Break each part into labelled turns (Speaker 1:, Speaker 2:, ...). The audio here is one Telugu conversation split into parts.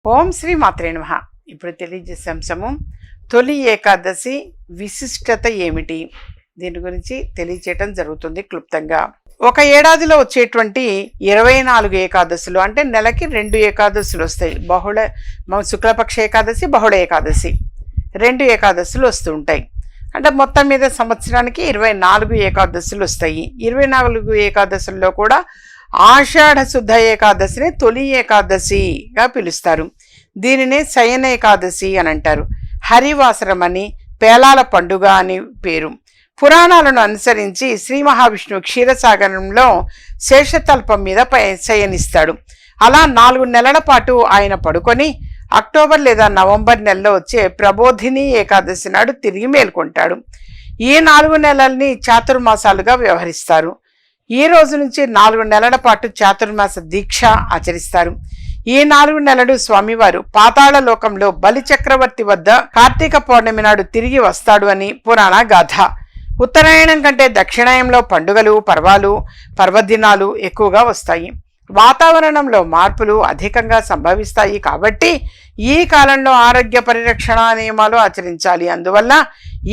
Speaker 1: ఓం శ్రీ మాత్రే నమః. ఇప్పుడు తెలియజేసే అంశము తొలి ఏకాదశి విశిష్టత ఏమిటి, దీని గురించి తెలియచేయటం జరుగుతుంది క్లుప్తంగా. ఒక ఏడాదిలో వచ్చేటువంటి 24 ఏకాదశులు, అంటే నెలకి 2 ఏకాదశులు వస్తాయి. శుక్లపక్ష ఏకాదశి, బహుళ ఏకాదశి, 2 ఏకాదశులు వస్తూ ఉంటాయి. అంటే మొత్తం మీద సంవత్సరానికి 24 ఏకాదశులు వస్తాయి. 24 ఏకాదశుల్లో కూడా ఆషాఢ శుద్ధ ఏకాదశిని తొలి ఏకాదశిగా పిలుస్తారు. దీనినే శయన ఏకాదశి అని అంటారు. హరివాసరం అని, పేలాల పండుగ అని పేరు. పురాణాలను అనుసరించి శ్రీ మహావిష్ణువు క్షీరసాగరంలో శేషతల్పం మీద శయనిస్తాడు. అలా 4 నెలల పాటు ఆయన పడుకొని అక్టోబర్ లేదా నవంబర్ నెలలో వచ్చే ప్రబోధిని ఏకాదశి నాడు తిరిగి మేల్కొంటాడు. ఈ 4 నెలల్ని చాతుర్మాసాలుగా వ్యవహరిస్తారు. ఈ రోజు నుంచి 4 నెలల పాటు చాతుర్మాస దీక్ష ఆచరిస్తారు. ఈ 4 నెలలు స్వామివారు పాతాళ లోకంలో బలి చక్రవర్తి వద్ద కార్తీక పౌర్ణమి నాడు తిరిగి వస్తాడు అని పురాణ గాథ. ఉత్తరాయణం కంటే దక్షిణాయనంలో పండుగలు, పర్వదినాలు ఎక్కువగా వస్తాయి. వాతావరణంలో మార్పులు అధికంగా సంభవిస్తాయి. కాబట్టి ఈ కాలంలో ఆరోగ్య పరిరక్షణ నియమాలు ఆచరించాలి. అందువల్ల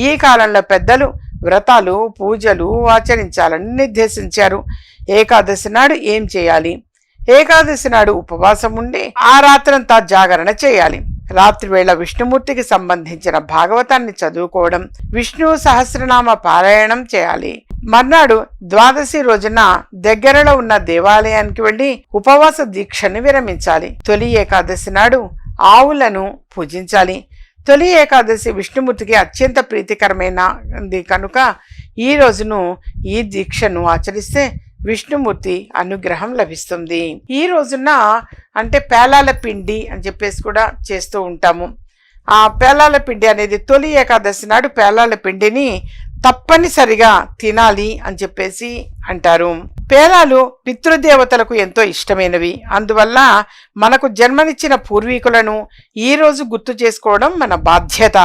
Speaker 1: ఈ కాలంలో పెద్దలు వ్రతాలు, పూజలు ఆచరించాలని నిర్దేశించారు. ఏకాదశి నాడు ఏం చేయాలి? ఏకాదశి నాడు ఉపవాసం ఉండి ఆ రాత్రంతా జాగరణ చేయాలి. రాత్రి వేళ విష్ణుమూర్తికి సంబంధించిన భాగవతాన్ని చదువుకోవడం, విష్ణు సహస్రనామ పారాయణం చేయాలి. మర్నాడు ద్వాదశి రోజున దగ్గరలో ఉన్న దేవాలయానికి వెళ్లి ఉపవాస దీక్షని విరమించాలి. తొలి ఏకాదశి నాడు ఆవులను పూజించాలి. తొలి ఏకాదశి విష్ణుమూర్తికి అత్యంత ప్రీతికరమైనది కనుక ఈ రోజును, ఈ దీక్షను ఆచరిస్తే విష్ణుమూర్తి అనుగ్రహం లభిస్తుంది. ఈ రోజున అంటే పేలాల పిండి అని చెప్పేసి కూడా చేస్తూ ఉంటాము. ఆ పేలాల పిండి అనేది తొలి ఏకాదశి నాడు పేలాల పిండిని తప్పనిసరిగా తినాలి అని చెప్పేసి అంటారు. పేలాలు పితృదేవతలకు ఎంతో ఇష్టమైనవి. అందువల్ల మనకు జన్మనిచ్చిన పూర్వీకులను ఈ రోజు గుర్తు చేసుకోవడం మన బాధ్యత.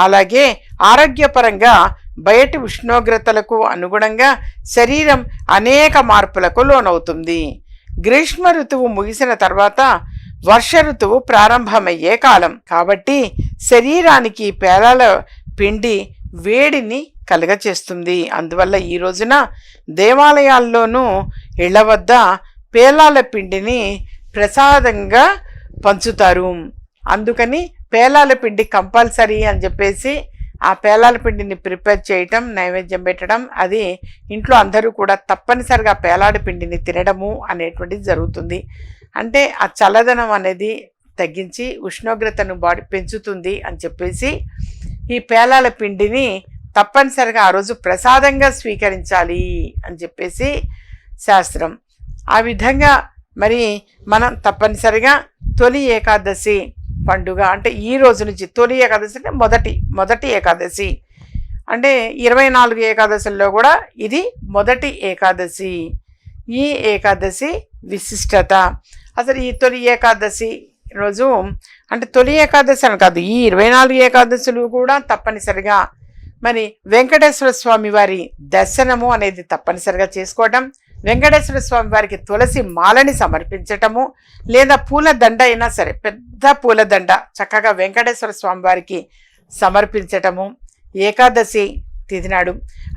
Speaker 1: అలాగే ఆరోగ్యపరంగా బయటి ఉష్ణోగ్రతలకు అనుగుణంగా శరీరం అనేక మార్పులకు లోనవుతుంది. గ్రీష్మ ఋతువు ముగిసిన తర్వాత వర్ష ఋతువు ప్రారంభమయ్యే కాలం కాబట్టి శరీరానికి పేలాల పిండి వేడిని కలుగచేస్తుంది. అందువల్ల ఈ రోజున దేవాలయాల్లోనూ ఇళ్ల వద్ద పేలాల పిండిని ప్రసాదంగా పంచుతారు. అందుకని పేలాల పిండి కంపల్సరీ అని చెప్పేసి ఆ పేలాల పిండిని ప్రిపేర్ చేయటం, నైవేద్యం పెట్టడం, అది ఇంట్లో అందరూ కూడా తప్పనిసరిగా పేలాడ పిండిని తినడము అనేటువంటిది జరుగుతుంది. అంటే ఆ చల్లదనం అనేది తగ్గించి ఉష్ణోగ్రతను పెంచుతుంది అని చెప్పేసి ఈ పేలాల పిండిని తప్పనిసరిగా ఆ రోజు ప్రసాదంగా స్వీకరించాలి అని చెప్పేసి శాస్త్రం. ఆ విధంగా మరి మనం తప్పనిసరిగా తొలి ఏకాదశి పండుగ అంటే ఈ రోజు నుంచి తొలి ఏకాదశి అంటే మొదటి ఏకాదశి, అంటే 24 ఏకాదశుల్లో కూడా ఇది మొదటి ఏకాదశి. ఈ ఏకాదశి విశిష్టత అసలు ఈ తొలి ఏకాదశి రోజు అంటే తొలి ఏకాదశి అని కాదు, ఈ 24 ఏకాదశులు కూడా తప్పనిసరిగా మరి వెంకటేశ్వర స్వామి వారి దర్శనము అనేది తప్పనిసరిగా చేసుకోవటం, వెంకటేశ్వర స్వామి వారికి తులసి మాలని సమర్పించటము, లేదా పూలదండ అయినా సరే పెద్ద పూలదండ చక్కగా వెంకటేశ్వర స్వామి వారికి సమర్పించటము ఏకాదశి తిథి నాడు.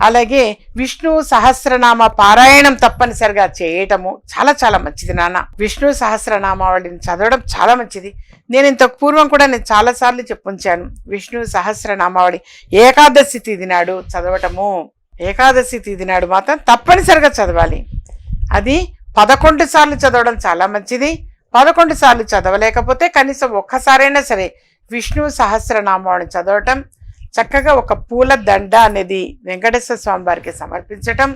Speaker 1: అలాగే విష్ణు సహస్రనామ పారాయణం తప్పనిసరిగా చేయటము చాలా చాలా మంచిది నాన్న. విష్ణు సహస్రనామావళిని చదవడం చాలా మంచిది. నేను ఇంతకు పూర్వం కూడా నేను చాలాసార్లు చెప్పుంచాను. విష్ణు సహస్రనామావళి ఏకాదశి తిథి నాడు చదవటము, ఏకాదశి తిథి నాడు మాత్రం తప్పనిసరిగా చదవాలి. అది 11 సార్లు చదవడం చాలా మంచిది. 11 సార్లు చదవలేకపోతే కనీసం ఒక్కసారైనా సరే విష్ణు సహస్రనామావళిని చదవటం, చక్కగా ఒక పూల దండ అనేది వెంకటేశ్వర స్వామి వారికి సమర్పించటం,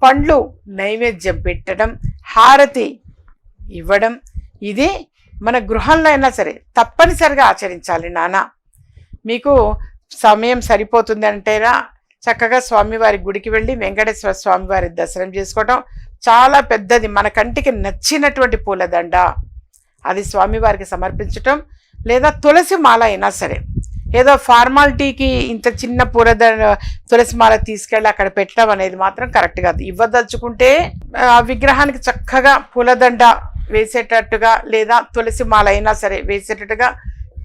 Speaker 1: పండ్లు నైవేద్యం పెట్టడం, హారతి ఇవ్వడం, ఇది మన గృహంలో అయినా సరే తప్పనిసరిగా ఆచరించాలి నాన్న. మీకు సమయం సరిపోతుంది అంటేరా చక్కగా స్వామివారి గుడికి వెళ్ళి వెంకటేశ్వర స్వామివారి దర్శనం చేసుకోవటం, చాలా పెద్దది మన కంటికి నచ్చినటువంటి పూలదండ అది స్వామివారికి సమర్పించటం, లేదా తులసి మాల అయినా సరే. ఏదో ఫార్మాలిటీకి ఇంత చిన్న తులసి మాల తీసుకెళ్ళి అక్కడ పెట్టడం అనేది మాత్రం కరెక్ట్ కాదు. ఇవ్వదలుచుకుంటే ఆ విగ్రహానికి చక్కగా పూలదండ వేసేటట్టుగా లేదా తులసి మాల అయినా సరే వేసేటట్టుగా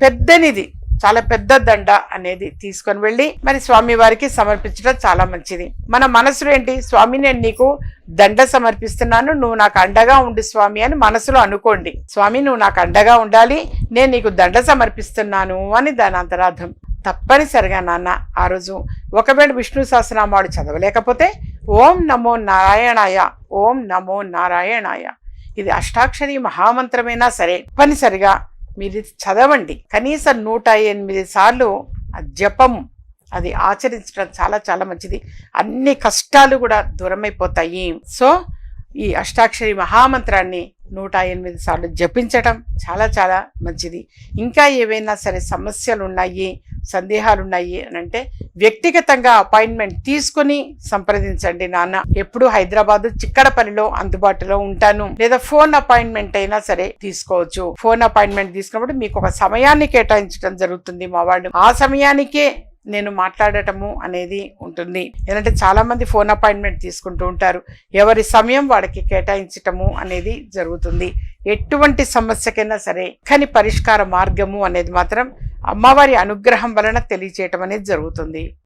Speaker 1: పెద్దనిది, చాలా పెద్ద దండ అనేది తీసుకొని వెళ్ళి మరి స్వామి వారికి సమర్పించడం చాలా మంచిది. మన మనసులో ఏంటి, స్వామి నేను నీకు దండ సమర్పిస్తున్నాను, నువ్వు నాకు అండగా ఉండు స్వామి అని మనసులో అనుకోండి. స్వామి నువ్వు నాకు అండగా ఉండాలి, నేను నీకు దండ సమర్పిస్తున్నాను అని దాని అంతరార్థం. తప్పనిసరిగా నాన్న ఆ రోజు ఒకవేళ విష్ణు సహస్రనామాలు చదవలేకపోతే ఓం నమో నారాయణాయ, ఓం నమో నారాయణాయ, ఇది అష్టాక్షరి మహామంత్రమైనా సరే తప్పనిసరిగా మీరు చదవండి. కనీసం 108 సార్లు ఆ జపం అది ఆచరించడం చాలా చాలా మంచిది. అన్ని కష్టాలు కూడా దూరమైపోతాయి. సో ఈ అష్టాక్షరి మహామంత్రాన్ని 108 సార్లు జపించటం చాలా చాలా మంచిది. ఇంకా ఏవైనా సరే సమస్యలు ఉన్నాయి, సందేహాలు ఉన్నాయి అని అంటే వ్యక్తిగతంగా అపాయింట్మెంట్ తీసుకుని సంప్రదించండి నాన్న. ఎప్పుడు హైదరాబాదు చిక్కడపల్లిలో అందుబాటులో ఉంటాను, లేదా ఫోన్ అపాయింట్మెంట్ అయినా సరే తీసుకోవచ్చు. ఫోన్ అపాయింట్మెంట్ తీసుకున్నప్పుడు మీకు ఒక సమయాన్ని కేటాయించడం జరుగుతుంది మా వాళ్ళు, ఆ సమయానికే నేను మాట్లాడటము అనేది ఉంటుంది. ఎందుకంటే చాలా మంది ఫోన్ అపాయింట్మెంట్ తీసుకుంటూ ఉంటారు, ఎవరి సమయం వాడికి కేటాయించటము అనేది జరుగుతుంది. ఎటువంటి సమస్యకైనా సరే కానీ పరిష్కార మార్గము అనేది మాత్రం అమ్మవారి అనుగ్రహం వలన తెలియచేయటం అనేది జరుగుతుంది.